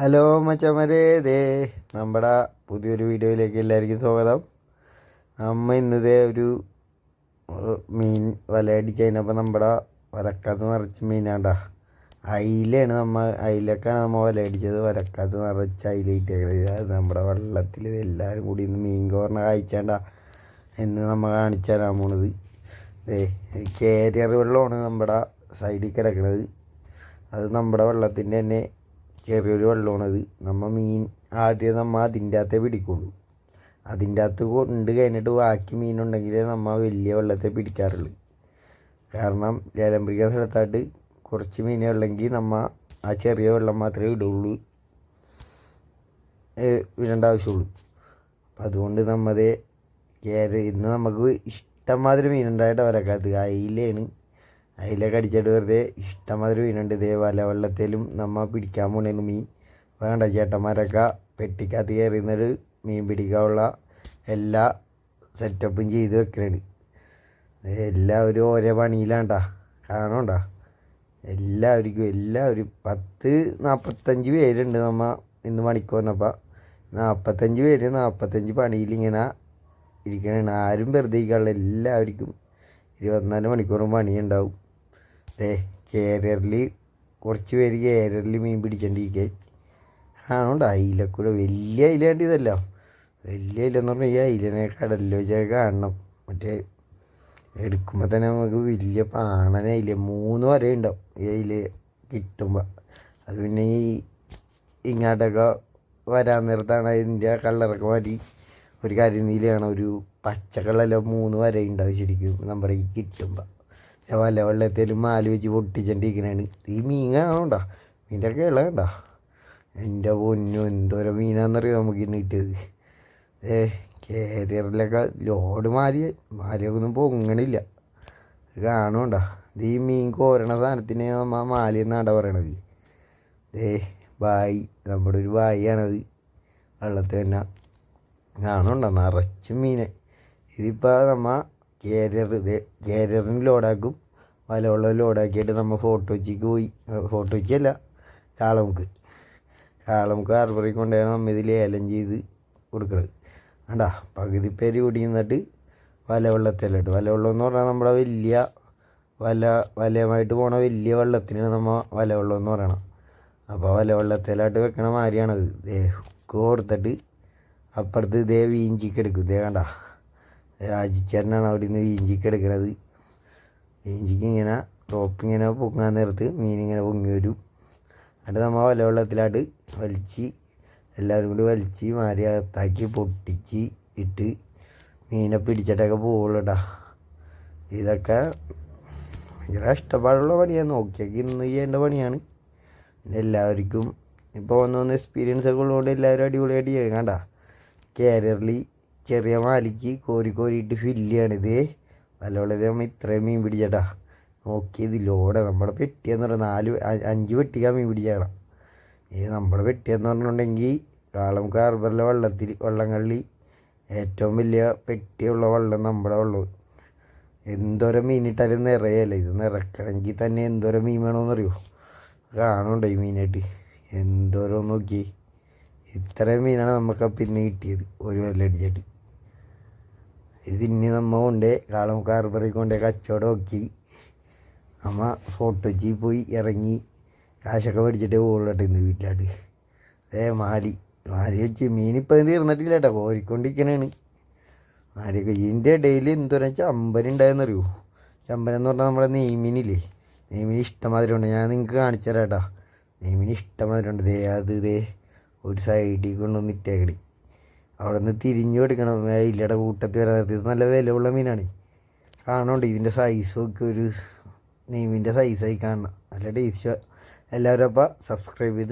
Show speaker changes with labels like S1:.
S1: Hello മച്ചന്മാരെ, ദേ നമ്മുടെ പുതിയൊരു വീഡിയോയിലേക്ക് എല്ലാവർക്കും സ്വാഗതം. ഇന്നതേ ഒരു മീൻ വലയടിച്ച് കഴിഞ്ഞപ്പോൾ നമ്മുടെ വലക്കകത്ത് നിറച്ച് മീനാണ്ടാ. അയിലാണ് അയിലക്കാണ് വലയടിച്ചത്. വലക്കകത്ത് നിറച്ച് അയില ഇട്ടേക്കണത്. അത് നമ്മുടെ വെള്ളത്തിൽ എല്ലാവരും കൂടി ഇന്ന് മീൻ കോരണ കാഴ്ചേണ്ട എന്ന് കാണിച്ചു തരാൻ പോണത്. കാരിയർ വെള്ളമാണ് നമ്മുടെ സൈഡിൽ കിടക്കുന്നത്. അത് നമ്മുടെ വെള്ളത്തിൻ്റെ തന്നെ ചെറിയൊരു വെള്ളമാണത്. മീൻ ആദ്യം അതിൻ്റെ അകത്തേ പിടിക്കുള്ളൂ. അതിൻ്റെ അകത്ത് കൊണ്ട് കഴിഞ്ഞിട്ട് ബാക്കി മീനുണ്ടെങ്കിൽ വലിയ വെള്ളത്തെ പിടിക്കാറുള്ളൂ. കാരണം ലേലം പിടിക്കാൻ സ്ഥലത്തായിട്ട് കുറച്ച് മീനുള്ളെങ്കിൽ ആ ചെറിയ വെള്ളം മാത്രമേ ഇടുള്ളൂ, വിടേണ്ട ആവശ്യമുള്ളൂ. അപ്പം അതുകൊണ്ട് ഇന്ന് നമുക്ക് ഇഷ്ടംമാതിരി മീനുണ്ടായിട്ട് വരക്കാത്ത അയിലാണ്. അതിലൊക്കെ അടിച്ചിട്ട് വെറുതെ ഇഷ്ടംമാതിരി മീനുണ്ട്. ഇതേ വെള്ളത്തിലും പിടിക്കാൻ പോണേന് മീൻ വേണ്ട. ചേട്ടന്മാരൊക്കെ പെട്ടിക്കകത്ത് കയറുന്നൊരു മീൻ പിടിക്കാനുള്ള എല്ലാ സെറ്റപ്പും ചെയ്ത് വെക്കുന്നുണ്ട്. എല്ലാവരും ഓരോ പണിയിലാണ്ടാ, കാണണ്ട. എല്ലാവരും 40-45 പേരുണ്ട്. ഇന്ന് പണിക്ക് വന്നപ്പോൾ 45 പേര് 45 പണിയിലിങ്ങനെ ഇരിക്കണതാണ്. ആരും വെറുതെ ഇരിക്കാനുള്ള എല്ലാവർക്കും 24 മണിക്കൂറും പണിയുണ്ടാവും. കാരിയറിൽ കുറച്ച് പേര് കാരിയറിൽ മീൻ പിടിച്ചോണ്ടിരിക്കുക കാണണ്ട. അയിലക്കൂടെ വലിയ അയിലാണ്ട് ഇതല്ല. വലിയ അയിലെന്ന് പറഞ്ഞാൽ ഈ അയിലിനെ കടലിൽ വെച്ചൊക്കെ കാണണം. മറ്റേ എടുക്കുമ്പോൾ തന്നെ നമുക്ക് വലിയ പാണനയില്ല 3 വരെ ഉണ്ടാവും ഈ അയില് കിട്ടുമ്പോൾ. അത് പിന്നെ ഇങ്ങോട്ടൊക്കെ വരാൻ നേരത്താണ് അതിൻ്റെ കളറൊക്കെ മാറ്റി ഒരു കരിനീലാണ്, ഒരു പച്ച കളറെല്ലാം 3 വരെ ഉണ്ടാവും ശരിക്കും നമ്മുടെ ഈ കിട്ടുമ്പോൾ. വെള്ളത്തേലും മാല് വെച്ച് പൊട്ടിച്ചോണ്ടിരിക്കണാണ്. ഈ മീൻ കാണണ്ട, മീൻ്റെ ഒക്കെ ഇളകണ്ട. എൻ്റെ പൊന്നു എന്തോരം മീനാണെന്നറിയോ നമുക്ക് ഇന്ന് കിട്ടിയത്. കാരിയറിലൊക്കെ ലോഡ് മാലിയൊക്കെ ഒന്നും പൊങ്ങണില്ല, കാണണ്ട. ഇത് ഈ മീൻ കോരണ സാധനത്തിന് മാലി എന്നാണ് പറയണത്. ബായി, നമ്മുടെ ഒരു ബായിയാണത്. വെള്ളത്തിൽ തന്നെ കാണണ്ട നിറച്ചും മീനെ. ഇതിപ്പോൾ കാരിയറിന് ലോഡാക്കും. വലവെള്ളം ലോഡാക്കിയിട്ട് ഫോർട്ട് കൊച്ചിക്ക് പോയി, ഫോർട്ട് കൊച്ചിയല്ല കാളമുക്ക് ഹാർബറിൽ കൊണ്ടുപോയി ഇത് ലേലം ചെയ്ത് കൊടുക്കണത്. വേണ്ട പകുതി പേര് കൂടി നിന്നിട്ട് വലവെള്ളത്തിലിട്ട്. വലവെള്ളം എന്ന് പറഞ്ഞാൽ നമ്മുടെ വലിയ വലയമായിട്ട് പോണ വലിയ വെള്ളത്തിനാണ് വലവെള്ളം എന്ന് പറയണം. അപ്പോൾ വലവെള്ളത്തിലായിട്ട് വെക്കണ മാതിരിയാണത്. ഹുക്ക് കൊടുത്തിട്ട് അപ്പുറത്ത് വീഞ്ചിക്ക് എടുക്കും. കണ്ട രാജിച്ചേരനാണ് അവിടെ നിന്ന് വീഞ്ചിക്ക് എടുക്കണത്. വീഞ്ചിക്ക് ഇങ്ങനെ റോപ്പ് ഇങ്ങനെ പൊങ്ങാൻ നേരത്ത് മീനിങ്ങനെ പൊങ്ങി വരും. എന്നിട്ട് വലവെള്ളത്തിലായിട്ട് വലിച്ച് എല്ലാവരും കൂടി വലിച്ച് മാരി അകത്താക്കി പൊട്ടിച്ച് ഇട്ട് മീനെ പിടിച്ചിട്ടൊക്കെ പോവുള്ളൂട്ടാ. ഇതൊക്കെ ഭയങ്കര ഇഷ്ടപ്പാടുള്ള പണിയാണ്. നോക്കിയൊക്കെ ഇന്ന് ചെയ്യേണ്ട പണിയാണ്. പിന്നെ എല്ലാവർക്കും ഇപ്പോൾ വന്ന് എക്സ്പീരിയൻസ് ഒക്കെ ഉള്ളതുകൊണ്ട് എല്ലാവരും അടിപൊളിയായിട്ട് ചെയ്യും. കണ്ട കാരിയറിൽ ചെറിയ മാലിക്ക് കോരിയിട്ട് ഫില്ല് ചെയ്യണിത്. വലവെള്ളത്തിൽ ഇത്രയും മീൻ പിടിച്ചേട്ടാ. നോക്കിയത് ലോഡ് നമ്മുടെ പെട്ടിയെന്ന് പറഞ്ഞാൽ 5 പെട്ടിക്കാൻ മീൻ പിടിച്ചേക്കണം. നമ്മുടെ പെട്ടിയെന്ന് പറഞ്ഞിട്ടുണ്ടെങ്കിൽ കാളമുക്ക് ഹാർബറിലെ വള്ളങ്ങളിൽ ഏറ്റവും വലിയ പെട്ടിയുള്ള വെള്ളം നമ്മുടെ വെള്ളം. എന്തോരം മീനിട്ടാലും നിറയല്ല. ഇത് നിറക്കണമെങ്കിൽ തന്നെ എന്തോരം മീൻ വേണമെന്നറിയോ. കാണുന്നുണ്ടോ ഈ മീനായിട്ട് എന്തോരം നോക്കി. ഇത്രയും മീനാണ് നമുക്കപ്പം ഇന്ന് കിട്ടിയത് ഒരു വലയടിച്ചിട്ട്. ഇതിന് കൊണ്ട് കാളമുക്ക് ഹാർബറിൽ കൊണ്ട് കച്ചവടം നോക്കി ഫോർട്ട് കൊച്ചി പോയി ഇറങ്ങി കാശൊക്കെ മേടിച്ചിട്ടേ പോകുള്ളട്ടെ ഇന്ന് വീട്ടിലായിട്ട്. മാലി വെച്ച് മീനിപ്പോൾ തീർന്നിട്ടില്ല കേട്ടോ, കോരിക്കൊണ്ടിരിക്കണേണ് മാലിയൊക്കെ. ഇതിൻ്റെ ഇടയിൽ എന്തോരം ചമ്പൻ ഉണ്ടായെന്നറിയോ. ചമ്പൻ എന്ന് പറഞ്ഞാൽ നമ്മുടെ നെയ്മീനില്ലേ, നെയ്മീൻ ഇഷ്ടമാതിരി ഉണ്ട്. ഞാൻ നിങ്ങൾക്ക് കാണിച്ചു തരാം കേട്ടോ. നെയ്മീൻ ഇഷ്ടമാതിരി ഉണ്ട്. അത് ഒരു സൈഡിൽ കൊണ്ടുവന്ന് ഇട്ടേക്കടി. അവിടെ നിന്ന് തിരിഞ്ഞു കൊടുക്കണം. ഇല്ലയുടെ കൂട്ടത്തിൽ വരാൻ നേരത്തെ. ഇത് നല്ല വിലയുള്ള മീനാണ്. കാണുന്നുണ്ട് ഇതിൻ്റെ സൈസൊക്കെ ഒരു നെയ്മീൻ്റെ സൈസായി കാണണം. നല്ല ടേസ്റ്റ്. എല്ലാവരും അപ്പം സബ്സ്ക്രൈബ് ചെയ്ത്